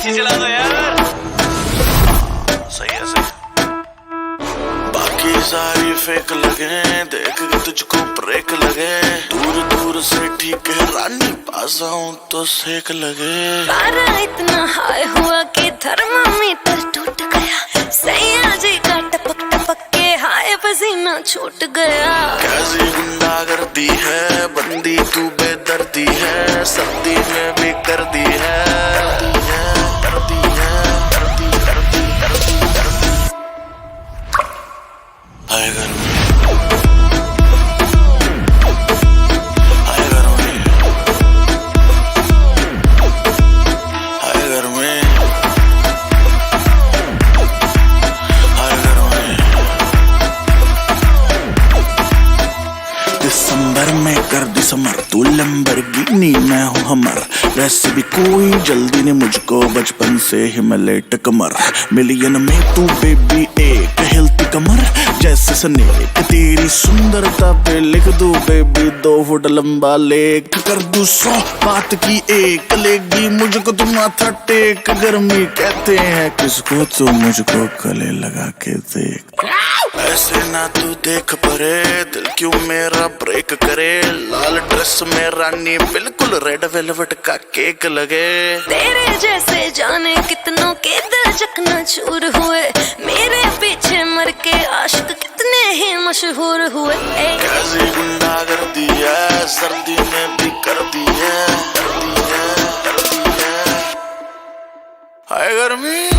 अच्छी चला दो यार। सही है सही। बाकी सारी फेक लगे, देख के तुझको ब्रेक लगे। दूर दूर से ठीक है रानी, पास आऊं तो सेक लगे। पारा इतना हाई हुआ कि थर्मामीटर टूट गया। सैया जी का टपक टपक के हाय पसीना छूट गया। कैसी गुंडागर्दी है, बंदी तू बेदर्दी है। सर्दी में भी कर दी है, कर दी है, कर दी, कर दी, कर दी, कर दी। हाय घर में, हाय घर में, हाय घर में, हाय घर में। दिसंबर में कर दिसंबर, तू लैम्बोर्गिनी मैं हूँ हमर। वैसे भी कोई जल्दी नहीं मुझको, बचपन से ही मैं लेट कमर। मिलियन में तू बेबी एक हिलती कमर जैसे स्नेक। तेरी सुंदरता पे लिख दूं बेबी 2 फुट लंबा लेख। कर दूं 100 बात की एक, लेगी मुझको तुम माथा टेक। गर्मी कहते हैं किसको, तो मुझको गले लगा के देख। ऐसे ना तू देख परे, दिल क्यों मेरा ब्रेक करे। लाल ड्रेस में रानी बिल्कुल रेड वेलवेट का केक लगे। तेरे जैसे जाने कितनों के दिल चकना चूर हुए। मेरे पीछे मर के आशिक कितने ही मशहूर हुए। कैसी गुंडागर्दी है, सर्दी में भी कर दी है, कर दी है, कर दी है। हाय गर्मी।